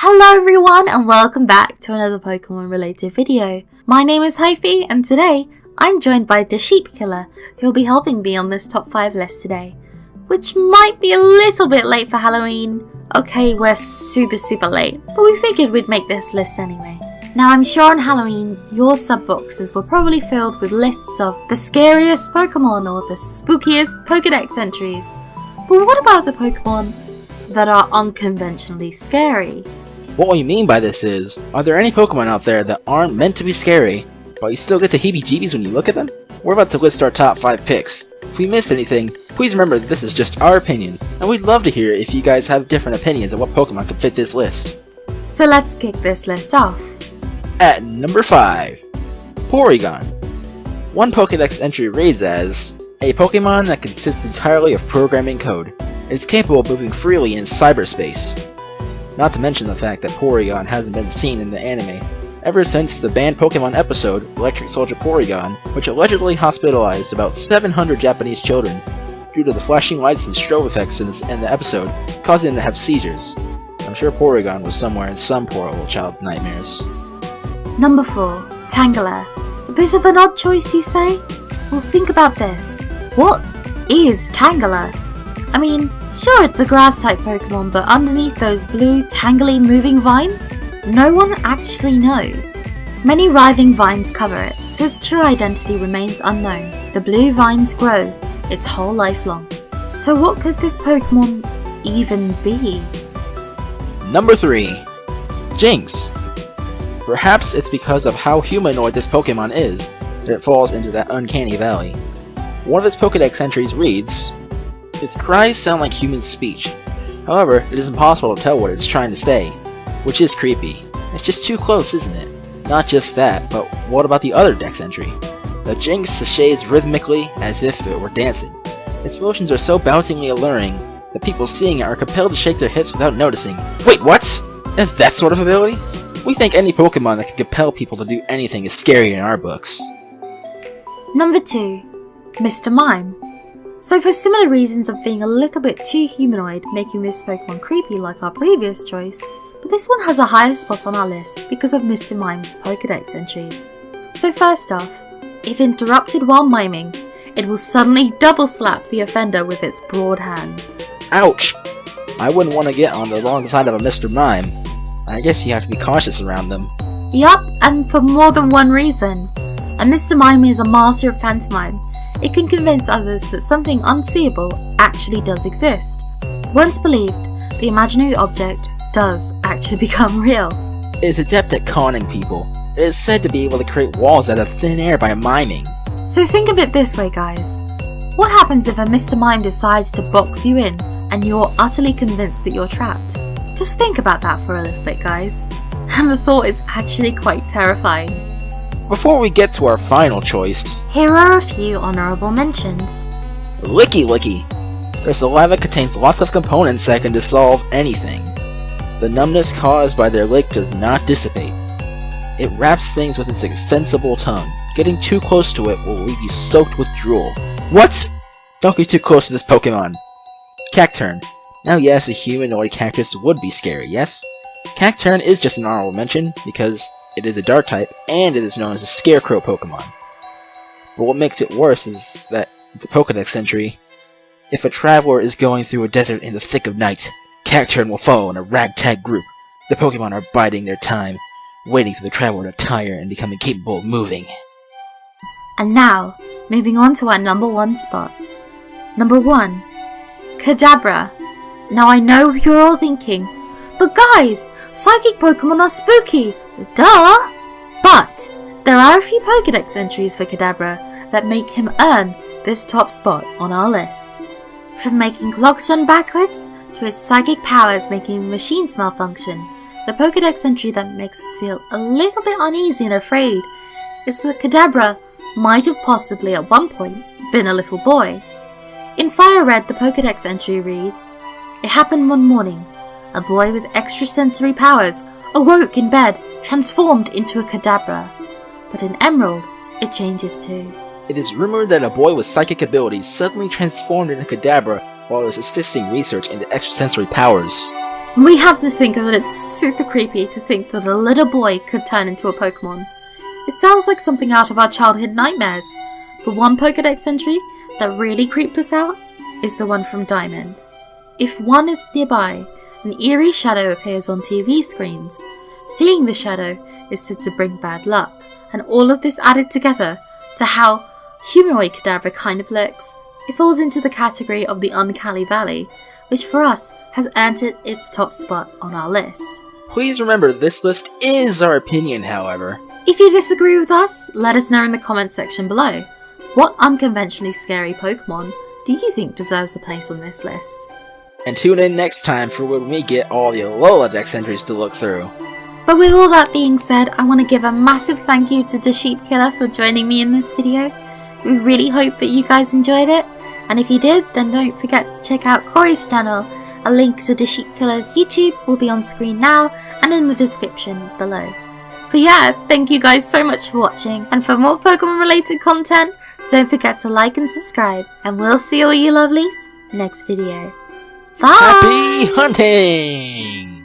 Hello everyone and welcome back to another Pokemon related video. My name is Hyphy and today I'm joined by DaSheepKiller who'll be helping me on this top 5 list today. Which might be a little bit late for Halloween. Okay, we're super late, but we figured we'd make this list anyway. Now I'm sure on Halloween your sub boxes were probably filled with lists of the scariest Pokemon or the spookiest Pokedex entries. But what about the Pokemon that are unconventionally scary? What we mean by this is, are there any Pokemon out there that aren't meant to be scary, but you still get the heebie-jeebies when you look at them? We're about to list our top 5 picks. If we missed anything, please remember that this is just our opinion, and we'd love to hear if you guys have different opinions of what Pokemon could fit this list. So let's kick this list off. At number 5, Porygon. One Pokedex entry reads as, a Pokemon that consists entirely of programming code. It is capable of moving freely in cyberspace. Not to mention the fact that Porygon hasn't been seen in the anime ever since the banned Pokemon episode, Electric Soldier Porygon, which allegedly hospitalized about 700 Japanese children due to the flashing lights and strobe effects in the episode, causing them to have seizures. I'm sure Porygon was somewhere in some poor little child's nightmares. Number 4, Tangela. A bit of an odd choice, you say? Well, think about this. What is Tangela? I mean, sure it's a grass-type Pokemon, but underneath those blue, tangly moving vines? No one actually knows. Many writhing vines cover it, so its true identity remains unknown. The blue vines grow its whole life long. So what could this Pokemon even be? Number 3. Jinx. Perhaps it's because of how humanoid this Pokemon is that it falls into that uncanny valley. One of its Pokedex entries reads, its cries sound like human speech. However, it is impossible to tell what it's trying to say, which is creepy. It's just too close, isn't it? Not just that, but what about the other Dex entry? The Jinx sashays rhythmically as if it were dancing. Its motions are so bouncingly alluring that people seeing it are compelled to shake their hips without noticing. Wait, what? Has that sort of ability? We think any Pokemon that can compel people to do anything is scary in our books. Number 2, Mr. Mime. So for similar reasons of being a little bit too humanoid, making this Pokemon creepy like our previous choice, but this one has a higher spot on our list because of Mr. Mime's Pokedex entries. So first off, if interrupted while miming, it will suddenly double slap the offender with its broad hands. Ouch! I wouldn't want to get on the wrong side of a Mr. Mime. I guess you have to be cautious around them. Yup, and for more than one reason. And Mr. Mime is a master of pantomime. It can convince others that something unseeable actually does exist. Once believed, the imaginary object does actually become real. It is adept at conning people. It is said to be able to create walls out of thin air by miming. So think of it this way, guys. What happens if a Mr. Mime decides to box you in and you're utterly convinced that you're trapped? Just think about that for a little bit, guys. And the thought is actually quite terrifying. Before we get to our final choice, here are a few honorable mentions. Licky Licky. Their saliva contains lots of components that can dissolve anything. The numbness caused by their lick does not dissipate. It wraps things with its extensible tongue. Getting too close to it will leave you soaked with drool. What? Don't get too close to this Pokemon. Cacturn. Now yes, a humanoid cactus would be scary, yes? Cacturn is just an honorable mention because it is a dark type and it is known as a scarecrow Pokemon. But what makes it worse is that it's a Pokedex entry. If a traveler is going through a desert in the thick of night, Cacturn will follow in a ragtag group. The Pokemon are biding their time, waiting for the traveler to tire and become incapable of moving. And now, moving on to our number 1 spot. Number 1, Kadabra. Now I know you're all thinking, but guys, psychic Pokemon are spooky! Duh! But there are a few Pokedex entries for Kadabra that make him earn this top spot on our list. From making clocks run backwards, to his psychic powers making machines malfunction, the Pokedex entry that makes us feel a little bit uneasy and afraid is that Kadabra might have possibly at one point been a little boy. In Fire Red, the Pokedex entry reads, it happened one morning. A boy with extrasensory powers awoke in bed, transformed into a Kadabra. But in Emerald, it changes too. It is rumored that a boy with psychic abilities suddenly transformed into Kadabra while he was assisting research into extrasensory powers. We have to think that it's super creepy to think that a little boy could turn into a Pokemon. It sounds like something out of our childhood nightmares. But one Pokedex entry that really creeped us out is the one from Diamond. If one is nearby, an eerie shadow appears on TV screens. Seeing the shadow is said to bring bad luck, and all of this added together to how humanoid Kadabra kind of looks, it falls into the category of the Uncanny Valley, which for us has earned it its top spot on our list. Please remember this list is our opinion, however. If you disagree with us, let us know in the comments section below. What unconventionally scary Pokemon do you think deserves a place on this list? And tune in next time for when we get all the Alola Dex entries to look through. But with all that being said, I want to give a massive thank you to DaSheepKiller for joining me in this video. We really hope that you guys enjoyed it, and if you did, then don't forget to check out Corey's channel. A link to DaSheepKiller's YouTube will be on screen now and in the description below. But yeah, thank you guys so much for watching, and for more Pokemon related content, don't forget to like and subscribe, and we'll see all you lovelies next video. Bye! Happy hunting!